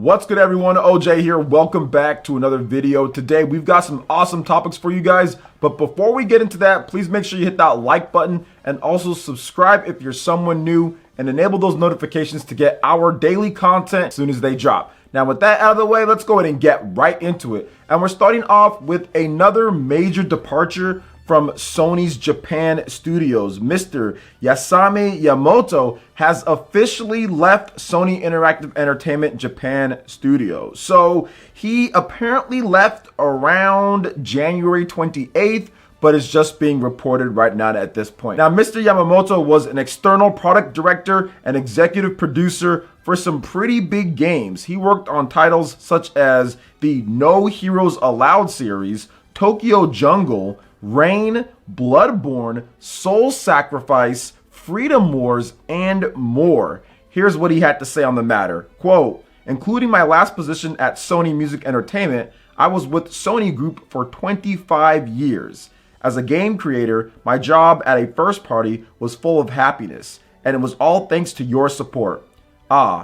What's good, everyone? OJ here. Welcome back to another video. Today we've got some awesome topics for you guys, but before we get into that, please make sure you hit that like button and also subscribe if you're someone new and enable those notifications to get our daily content as soon as they drop. Now with that out of the way, let's go ahead and get right into it. And we're starting off with another major departure from Sony's Japan Studios. Mr. Yasami Yamamoto has officially left Sony Interactive Entertainment Japan Studio. So he apparently left around January 28th, but is just being reported right now at this point. Now, Mr. Yamamoto was an external product director and executive producer for some pretty big games. He worked on titles such as the No Heroes Allowed series, Tokyo Jungle, Rain, Bloodborne, Soul Sacrifice, Freedom Wars, and more. Here's what he had to say on the matter. Quote, "Including my last position at Sony Music Entertainment, I was with Sony Group for 25 years. As a game creator, my job at a first party was full of happiness, and it was all thanks to your support.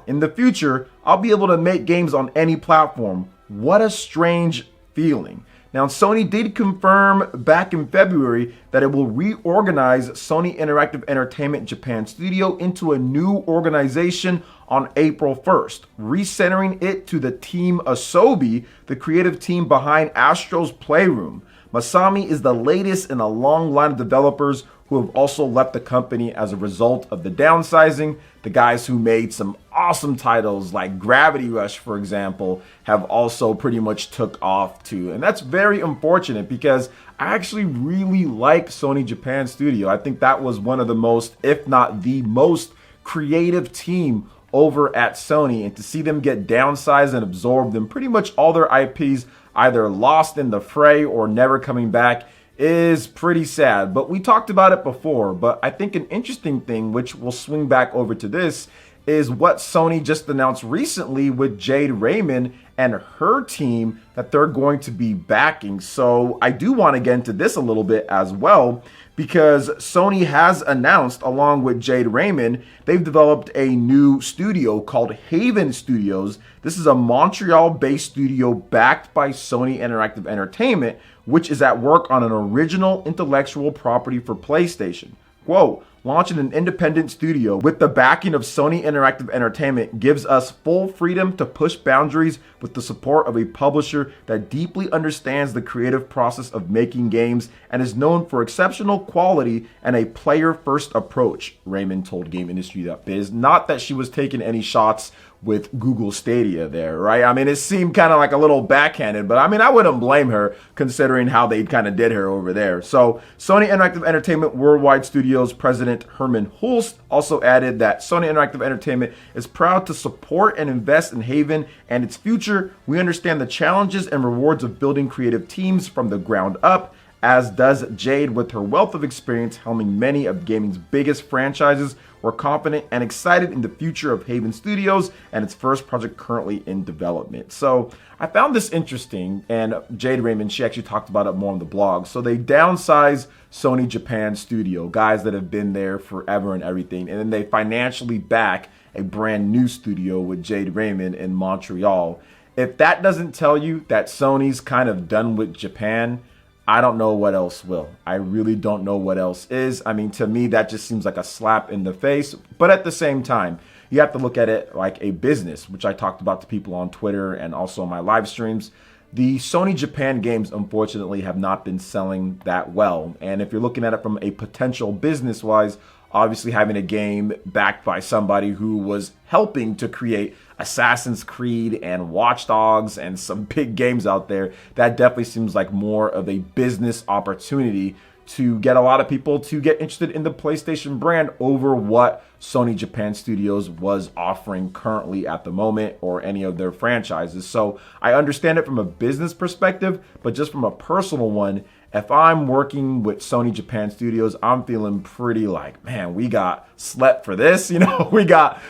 In the future, I'll be able to make games on any platform. What a strange feeling." Now, Sony did confirm back in February that it will reorganize Sony Interactive Entertainment Japan Studio into a new organization on April 1st, recentering it to the team Asobi, the creative team behind Astro's Playroom. Masami is the latest in a long line of developers who have also left the company as a result of the downsizing. The guys who made some awesome titles like Gravity Rush, for example, have also pretty much took off too. And that's very unfortunate because I actually really like Sony Japan Studio. I think that was one of the most, if not the most creative team over at Sony, and to see them get downsized and absorbed and pretty much all their IPs either lost in the fray or never coming back is pretty sad. But we talked about it before, but I think an interesting thing, which will swing back over to this, is what Sony just announced recently with Jade Raymond and her team that they're going to be backing. So I do want to get into this a little bit as well, because Sony has announced, along with Jade Raymond, they've developed a new studio called Haven Studios. This is a Montreal-based studio backed by Sony Interactive Entertainment, which is at work on an original intellectual property for PlayStation. Quote, "Launching an independent studio with the backing of Sony Interactive Entertainment gives us full freedom to push boundaries with the support of a publisher that deeply understands the creative process of making games and is known for exceptional quality and a player-first approach," Raymond told GameIndustry.biz. Not that she was taking any shots with Google Stadia there, right? I mean, it seemed kind of like a little backhanded, but I mean, I wouldn't blame her considering how they kind of did her over there. So Sony Interactive Entertainment Worldwide Studios President Herman Hulst also added that Sony Interactive Entertainment is proud to support and invest in Haven and its future. We understand the challenges and rewards of building creative teams from the ground up, as does Jade with her wealth of experience helming many of gaming's biggest franchises. We're confident and excited in the future of Haven Studios and its first project currently in development. So I found this interesting, and Jade Raymond, she actually talked about it more on the blog. So they downsize Sony Japan Studio, guys that have been there forever and everything, and then they financially back a brand new studio with Jade Raymond in Montreal. If that doesn't tell you that Sony's kind of done with Japan, I don't know what else will. I really don't know what else is. I mean, to me, that just seems like a slap in the face. But at the same time, you have to look at it like a business, which I talked about to people on Twitter and also on my live streams. The Sony Japan games, unfortunately, have not been selling that well. And if you're looking at it from a potential business-wise, obviously having a game backed by somebody who was helping to create Assassin's Creed and Watch Dogs and some big games out there, that definitely seems like more of a business opportunity to get a lot of people to get interested in the PlayStation brand over what Sony Japan Studios was offering currently at the moment, or any of their franchises. So I understand it from a business perspective, but just from a personal one, if I'm working with Sony Japan Studios, I'm feeling pretty like, man, we got slept for this, you know, we got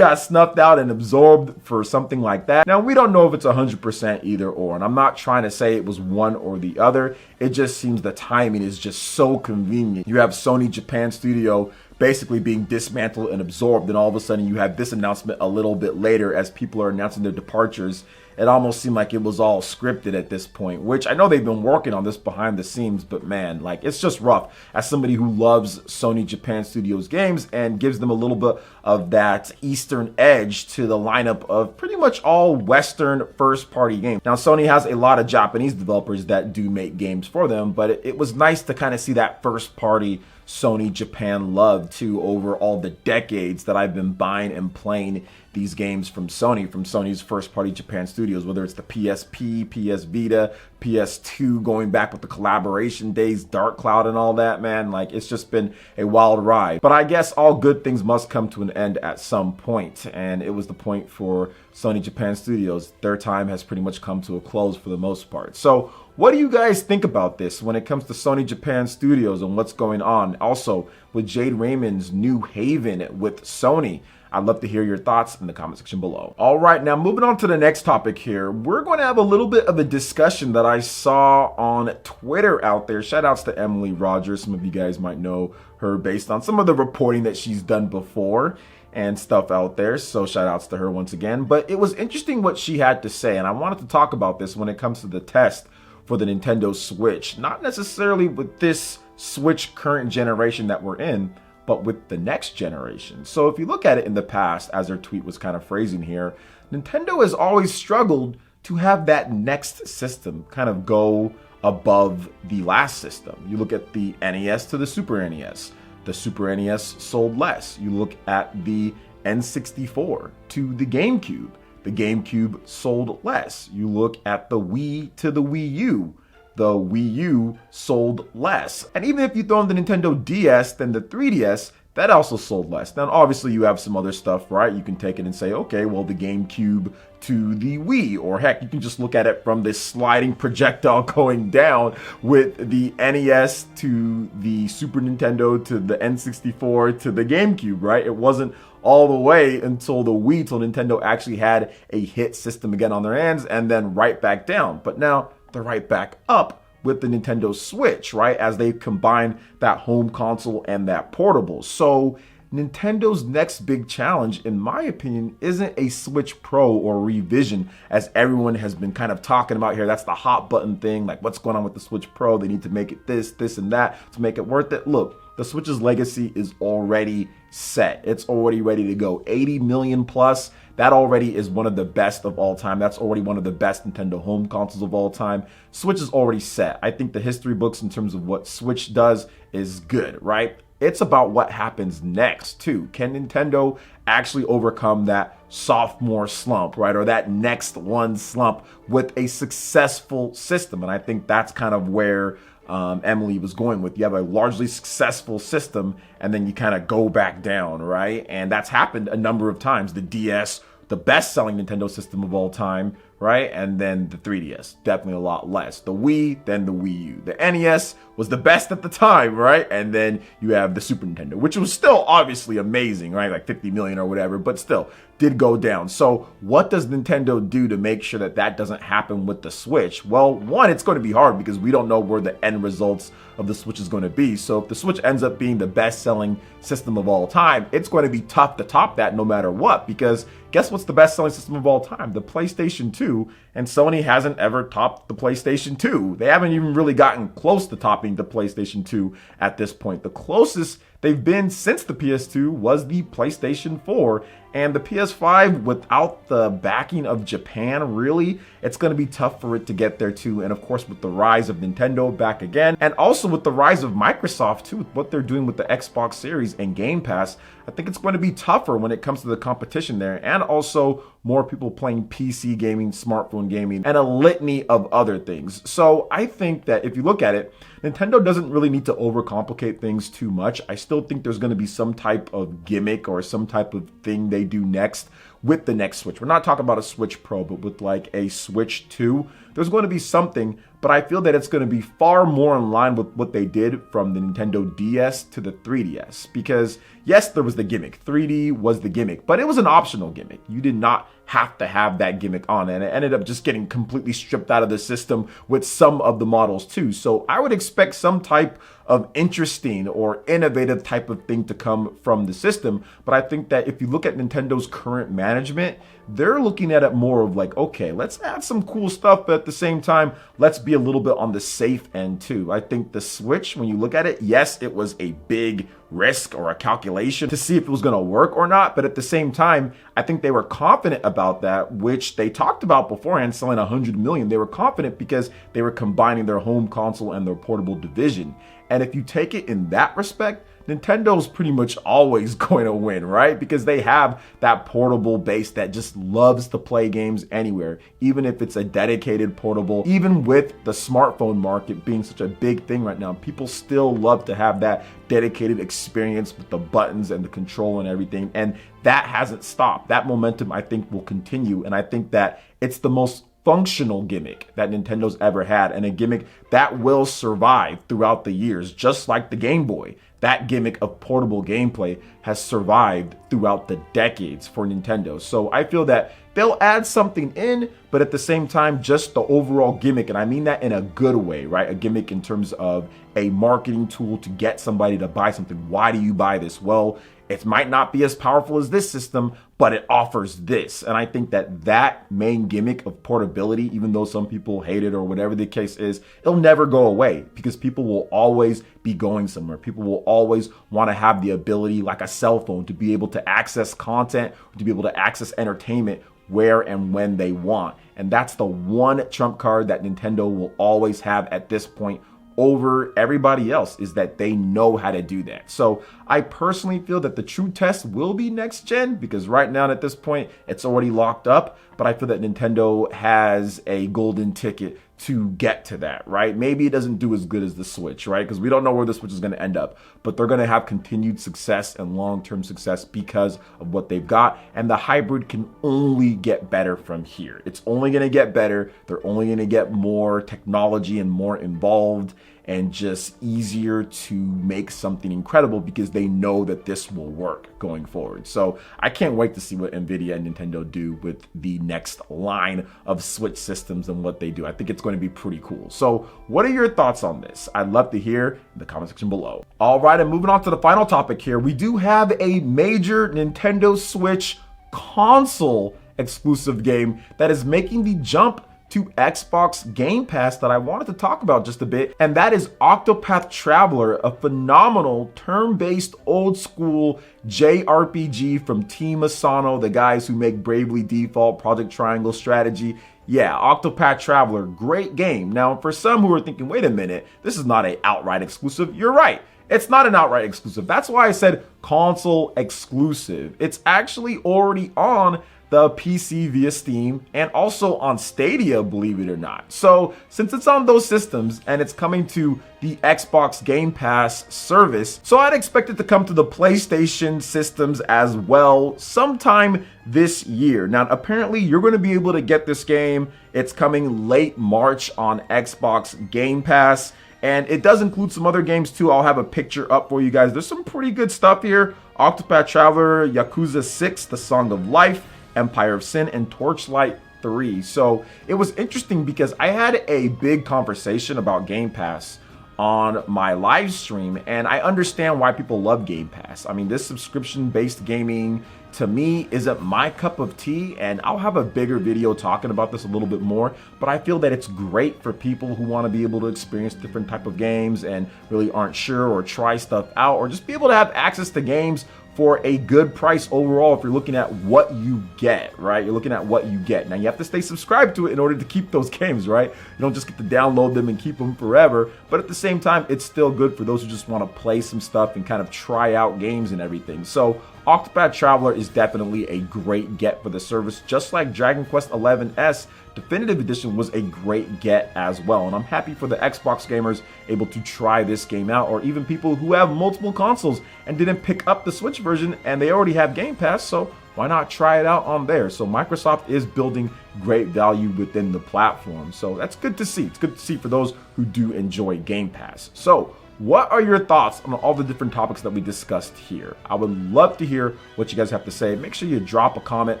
snuffed out and absorbed for something like that. Now, we don't know if it's 100% either or, and I'm not trying to say it was one or the other. It just seems the timing is just so convenient. You have Sony Japan Studio basically being dismantled and absorbed. Then all of a sudden you have this announcement a little bit later as people are announcing their departures. It almost seemed like it was all scripted at this point, which I know they've been working on this behind the scenes, but man, like, it's just rough as somebody who loves Sony Japan Studios games and gives them a little bit of that Eastern edge to the lineup of pretty much all Western first-party games. Now, Sony has a lot of Japanese developers that do make games for them, but it was nice to kind of see that first-party Sony Japan love too over all the decades that I've been buying and playing these games from Sony's first party Japan Studios, whether it's the PSP, PS Vita, PS2, going back with the collaboration days, Dark Cloud and all that, man. Like, it's just been a wild ride. But I guess all good things must come to an end at some point, and it was the point for Sony Japan Studios. Their time has pretty much come to a close for the most part. So what do you guys think about this when it comes to Sony Japan Studios and what's going on? Also, with Jade Raymond's new haven with Sony, I'd love to hear your thoughts in the comment section below. All right, now moving on to the next topic here. We're going to have a little bit of a discussion that I saw on Twitter out there. Shout outs to Emily Rogers. Some of you guys might know her based on some of the reporting that she's done before and stuff out there. So shout outs to her once again. But it was interesting what she had to say, and I wanted to talk about this when it comes to the test for the Nintendo Switch. Not necessarily with this Switch current generation that we're in, but with the next generation. So if you look at it in the past, as her tweet was kind of phrasing here, Nintendo has always struggled to have that next system kind of go above the last system. You look at the NES to the Super NES. The Super NES sold less. You look at the N64 to the GameCube. The GameCube sold less. You look at the Wii to the Wii U. The Wii U sold less. And even if you throw in the Nintendo DS, then the 3DS, that also sold less. Now, obviously, you have some other stuff, right? You can take it and say, okay, well, the GameCube to the Wii, or heck, you can just look at it from this sliding projectile going down with the NES to the Super Nintendo to the N64 to the GameCube, right? It wasn't all the way until the Wii, till Nintendo actually had a hit system again on their hands, and then right back down. But now they're right back up with the Nintendo Switch, right? As they combine that home console and that portable. So Nintendo's next big challenge, in my opinion, isn't a Switch Pro or revision, as everyone has been kind of talking about here. That's the hot button thing. Like, what's going on with the Switch Pro? They need to make it this, and that to make it worth it. Look, the Switch's legacy is already set. It's already ready to go. 80 million plus. That already is one of the best of all time. That's already one of the best Nintendo home consoles of all time. Switch is already set. I think the history books in terms of what Switch does is good, right? It's about what happens next, too. Can Nintendo actually overcome that sophomore slump, right? Or that next one slump with a successful system? And I think that's kind of where Emily was going with. You have a largely successful system, and then you kind of go back down, right? And that's happened a number of times. The DS, the best-selling Nintendo system of all time, right? And then the 3DS, definitely a lot less. The Wii, then the Wii U. The NES was the best at the time, right? And then you have the Super Nintendo, which was still obviously amazing, right? Like 50 million or whatever, but still did go down. So what does Nintendo do to make sure that that doesn't happen with the Switch? Well, one, it's going to be hard because we don't know where the end results of the Switch is going to be. So if the Switch ends up being the best-selling system of all time, it's going to be tough to top that no matter what, because guess what's the best-selling system of all time? The PlayStation 2, and Sony hasn't ever topped the PlayStation 2. They haven't even really gotten close to topping the PlayStation 2 at this point. The closest they've been since the PS2 was the PlayStation 4, and the PS5, without the backing of Japan, really, it's going to be tough for it to get there too. And of course, with the rise of Nintendo back again, and also with the rise of Microsoft too, with what they're doing with the Xbox Series and Game Pass, I think it's going to be tougher when it comes to the competition there, and also more people playing PC gaming, smartphone gaming, and a litany of other things. So I think that if you look at it, Nintendo doesn't really need to overcomplicate things too much. I still think there's going to be some type of gimmick or some type of thing they do next with the next Switch. We're not talking about a Switch Pro, but with like a Switch 2, there's going to be something, but I feel that it's going to be far more in line with what they did from the Nintendo DS to the 3DS. Because yes, there was the gimmick. 3D was the gimmick, but it was an optional gimmick. You did not have to have that gimmick on, and it ended up just getting completely stripped out of the system with some of the models too. So I would expect some type of interesting or innovative type of thing to come from the system. But I think that if you look at Nintendo's current management, they're looking at it more of like, okay, let's add some cool stuff, but at the same time, let's be a little bit on the safe end too. I think the Switch, when you look at it, yes, it was a big risk or a calculation to see if it was going to work or not. But at the same time, I think they were confident about that, which they talked about beforehand, selling 100 million. They were confident because they were combining their home console and their portable division. And if you take it in that respect, Nintendo's pretty much always going to win, right? Because they have that portable base that just loves to play games anywhere, even if it's a dedicated portable. Even with the smartphone market being such a big thing right now, people still love to have that dedicated experience with the buttons and the control and everything. And that hasn't stopped. That momentum, I think, will continue. And I think that it's the most functional gimmick that Nintendo's ever had, and a gimmick that will survive throughout the years, just like the Game Boy. That gimmick of portable gameplay has survived throughout the decades for Nintendo. So I feel that they'll add something in, but at the same time, just the overall gimmick, and I mean that in a good way, right? A gimmick in terms of a marketing tool to get somebody to buy something. Why do you buy this? Well, it might not be as powerful as this system, but it offers this. And I think that that main gimmick of portability, even though some people hate it or whatever the case is, it'll never go away because people will always be going somewhere. People will always want to have the ability, like a cell phone, to be able to access content, to be able to access entertainment where and when they want. And that's the one trump card that Nintendo will always have at this point over everybody else, is that they know how to do that. So I personally feel that the true test will be next gen, because right now at this point it's already locked up, but I feel that Nintendo has a golden ticket to get to that, right? Maybe it doesn't do as good as the Switch, right? Because we don't know where the Switch is going to end up, but they're going to have continued success and long-term success because of what they've got. And the hybrid can only get better from here. It's only going to get better. They're only going to get more technology and more involved and just easier to make something incredible because they know that this will work going forward. So I can't wait to see what Nvidia and Nintendo do with the next line of Switch systems and what they do. I think it's going to be pretty cool. So what are your thoughts on this? I'd love to hear in the comment section below. All right, and moving on to the final topic here, we do have a major Nintendo Switch console exclusive game that is making the jump to Xbox Game Pass that I wanted to talk about just a bit, and that is Octopath Traveler, a phenomenal turn-based old school JRPG from Team Asano, the guys who make Bravely Default, Project Triangle Strategy. Yeah, Octopath Traveler, great game. Now, for some who are thinking, wait a minute, this is not an outright exclusive, you're right. It's not an outright exclusive. That's why I said console exclusive. It's actually already on the PC via Steam and also on Stadia, believe it or not. So since it's on those systems and it's coming to the Xbox Game Pass service, so I'd expect it to come to the PlayStation systems as well sometime this year. Now, apparently you're going to be able to get this game. It's coming late March on Xbox Game Pass. And it does include some other games too. I'll have a picture up for you guys. There's some pretty good stuff here. Octopath Traveler, Yakuza 6, The Song of Life, Empire of Sin, and Torchlight 3. So it was interesting because I had a big conversation about Game Pass on my live stream, and I understand why people love Game Pass. I mean, this subscription-based gaming to me isn't my cup of tea, and I'll have a bigger video talking about this a little bit more, but I feel that it's great for people who want to be able to experience different type of games and really aren't sure or try stuff out, or just be able to have access to games for a good price overall if you're looking at what you get, right? You're looking at what you get. Now, you have to stay subscribed to it in order to keep those games, right? You don't just get to download them and keep them forever, but at the same time, it's still good for those who just want to play some stuff and kind of try out games and everything. So Octopath Traveler is definitely a great get for the service, just like Dragon Quest XI's Definitive Edition was a great get as well. And I'm happy for the Xbox gamers able to try this game out, or even people who have multiple consoles and didn't pick up the Switch version and they already have Game Pass, so why not try it out on there? So Microsoft is building great value within the platform. So that's good to see. It's good to see for those who do enjoy Game Pass. So What are your thoughts on all the different topics that we discussed here? I would love to hear what you guys have to say. Make sure you drop a comment,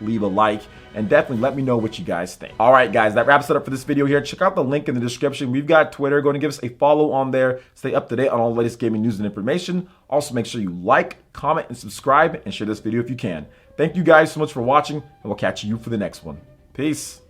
leave a like, and definitely let me know what you guys think. All right, guys, that wraps it up for this video here. Check out the link in the description. We've got Twitter. Go and give us a follow on there. Stay up to date on all the latest gaming news and information. Also, make sure you like, comment, and subscribe, and share this video if you can. Thank you guys so much for watching, and we'll catch you for the next one. Peace.